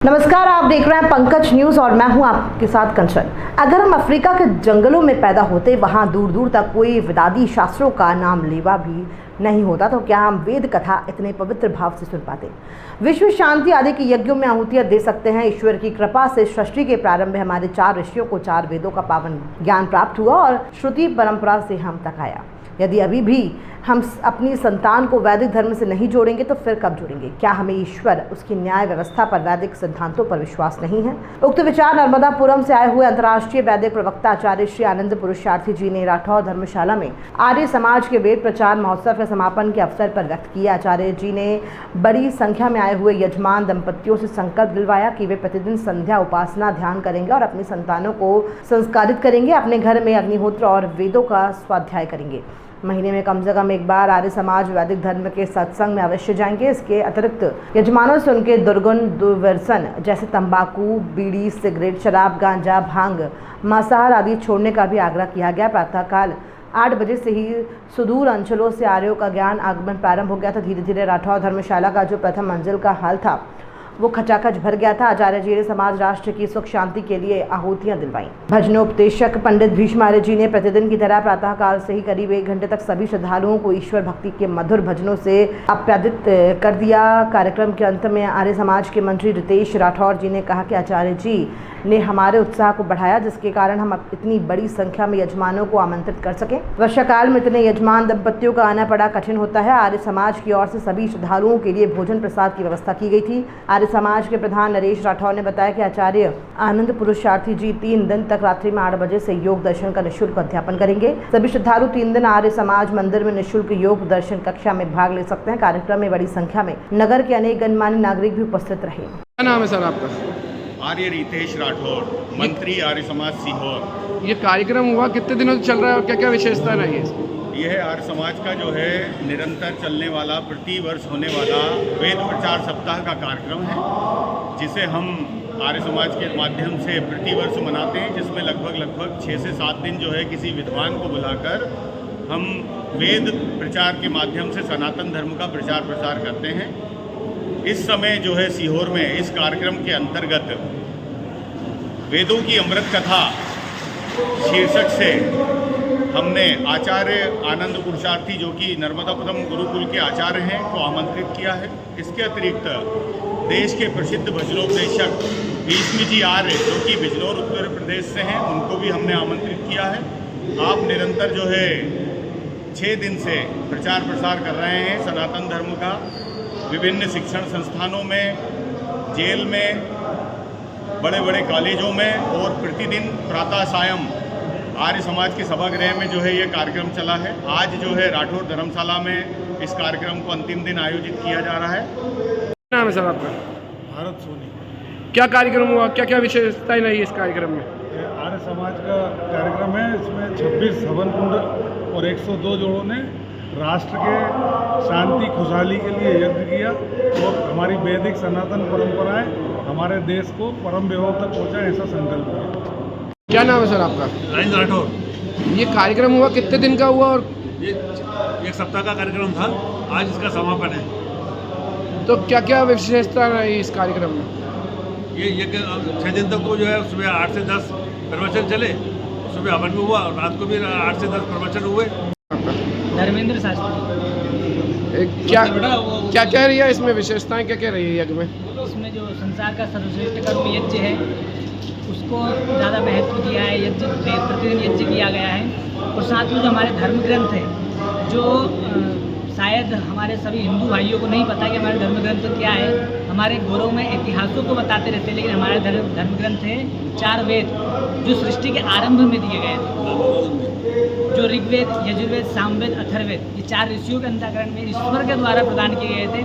नमस्कार, आप देख रहे हैं पंकज न्यूज और मैं हूं आपके साथ कंचन। अगर हम अफ्रीका के जंगलों में पैदा होते, वहां दूर दूर तक कोई वेदादी शास्त्रों का नाम लेवा भी नहीं होता, तो क्या हम वेद कथा इतने पवित्र भाव से सुन पाते? विश्व शांति आदि के यज्ञों में आहुतियां दे सकते हैं। ईश्वर की कृपा से सृष्टि के प्रारंभ में हमारे 4 ऋषियों को 4 वेदों का पावन ज्ञान प्राप्त हुआ और श्रुति परंपरा से हम तक आया। यदि अभी भी हम अपनी संतान को वैदिक धर्म से नहीं जोड़ेंगे तो फिर कब जोड़ेंगे? क्या हमें ईश्वर, उसकी न्याय व्यवस्था पर, वैदिक सिद्धांतों पर विश्वास नहीं है? उक्त विचार नर्मदापुरम से आए हुए अंतर्राष्ट्रीय वैदिक प्रवक्ता आचार्य श्री आनंद पुरुषार्थी जी ने राठौर धर्मशाला में आर्य समाज के वेद प्रचार महोत्सव के समापन के अवसर पर व्यक्त किया। आचार्य जी ने बड़ी संख्या में आए हुए यजमान दंपतियों से संकल्प दिलवाया कि वे प्रतिदिन संध्या उपासना ध्यान करेंगे और अपनी संतानों को संस्कारित करेंगे, अपने घर में अग्निहोत्र और वेदों का स्वाध्याय करेंगे। महीने में कम से कम एक बार आर्य समाज वैदिक धर्म के सत्संग में अवश्य जाएंगे। इसके अतिरिक्त यजमानों से उनके दुर्गुण दुर्व्यसन जैसे तंबाकू, बीड़ी, सिगरेट, शराब, गांजा, भांग, मांसाहार आदि छोड़ने का भी आग्रह किया गया। प्रातःकाल 8 बजे से ही सुदूर अंचलों से आर्यों का ज्ञान आगमन प्रारंभ हो गया था। धीरे धीरे राठौर धर्मशाला का जो प्रथम मंजिल का हाल था वो खचाखच भर गया था। आचार्य जी ने समाज राष्ट्र की सुख शांति के लिए आहुतियां दिलवाई। भजनोपदेशक पंडित भीष्मार्य जी ने प्रतिदिन की तरह प्रातःकाल से ही करीब 1 घंटे तक सभी श्रद्धालुओं को ईश्वर भक्ति के मधुर भजनों से आप्यादित कर दिया। कार्यक्रम के अंत में आर्य समाज के मंत्री रितेश राठौर जी ने कहा कि आचार्य जी ने हमारे उत्साह को बढ़ाया, जिसके कारण हम इतनी बड़ी संख्या में यजमानों को आमंत्रित कर सकें। वर्षाकाल में इतने यजमान दंपतियों का आना बड़ा कठिन होता है। आर्य समाज की ओर से सभी श्रद्धालुओं के लिए भोजन प्रसाद की व्यवस्था की गई थी। आर्य समाज के प्रधान नरेश राठौर ने बताया कि आचार्य आनंद पुरुषार्थी जी 3 दिन तक रात्रि में 8 बजे से योग दर्शन का निःशुल्क अध्यापन करेंगे। सभी श्रद्धालु 3 दिन आर्य समाज मंदिर में निःशुल्क योग दर्शन कक्षा में भाग ले सकते हैं। कार्यक्रम में बड़ी संख्या में नगर के अनेक गणमान्य नागरिक भी उपस्थित रहे। क्या नाम है सर आपका? आर्य रितेश राठौर, मंत्री आर्य समाज सीहोर। ये कार्यक्रम हुआ कितने दिनों से चल रहा है और क्या क्या विशेषता रही है इसकी? यह आर्य समाज का जो है निरंतर चलने वाला, प्रति वर्ष होने वाला वेद प्रचार सप्ताह का कार्यक्रम है, जिसे हम आर्य समाज के माध्यम से प्रति वर्ष मनाते हैं, जिसमें लगभग 6 से 7 दिन जो है किसी विद्वान को बुलाकर हम वेद प्रचार के माध्यम से सनातन धर्म का प्रचार प्रसार करते हैं। इस समय जो है सीहोर में इस कार्यक्रम के अंतर्गत वेदों की अमृत कथा शीर्षक से हमने आचार्य आनंद पुरुषार्थी, जो कि नर्मदापुरम गुरुकुल के आचार्य हैं, को आमंत्रित किया है। इसके अतिरिक्त देश के प्रसिद्ध भजनोपदेशक भीष्म जी आर्य, जो कि बिजनौर उत्तर प्रदेश से हैं, उनको भी हमने आमंत्रित किया है। आप निरंतर जो है 6 दिन से प्रचार प्रसार कर रहे हैं सनातन धर्म का, विभिन्न शिक्षण संस्थानों में, जेल में, बड़े बड़े कॉलेजों में, और प्रतिदिन प्रातः सायं आर्य समाज के सभागृह में जो है ये कार्यक्रम चला है। आज जो है राठौर धर्मशाला में इस कार्यक्रम को अंतिम दिन आयोजित किया जा रहा है। क्या नाम है सर आपका? भारत सोनी। क्या कार्यक्रम हुआ, क्या क्या विशेषताएं रही इस कार्यक्रम में? आर्य समाज का कार्यक्रम है। इसमें 26 हवन कुंड और 102 जोड़ों ने राष्ट्र के शांति खुशहाली के लिए यज्ञ किया और हमारी वैदिक सनातन परंपराएं हमारे देश को परम वैभव तक पहुंचाएं, ऐसा संकल्प किया। क्या नाम है सर आपका? राजेंद्र राठौर। ये कार्यक्रम हुआ कितने दिन का हुआ और ये 1 सप्ताह का कार्यक्रम था, आज इसका समापन है। तो क्या क्या विशेषता रही इस कार्यक्रम में? ये 6 दिन तक को जो है सुबह 8 से 10 प्रवचन चले, सुबह हवन भी हुआ और रात को भी 8 से 10 प्रवचन हुए। धर्मेंद्र शास्त्री। क्या क्या रही है इसमें विशेषताएं, क्या क्या रही है यज्ञ में? इसमें जो संसार का सर्वश्रेष्ठ कर्म यज्ञ है उसको ज़्यादा महत्व दिया है। यज्ञ प्रतिदिन यज्ञ किया गया है और साथ में जो हमारे धर्म ग्रंथ हैं, जो शायद हमारे सभी हिंदू भाइयों को नहीं पता कि हमारे धर्म ग्रंथ क्या है। हमारे गौरव में इतिहासों को बताते रहते हैं, लेकिन हमारे धर्म ग्रंथ है 4 वेद, जो सृष्टि के आरंभ में दिए गए थे, जो ऋग्वेद, यजुर्वेद, सामवेद, अथर्ववेद, ये 4 ऋषियों के अंतःकरण में ईश्वर के द्वारा प्रदान किए गए थे।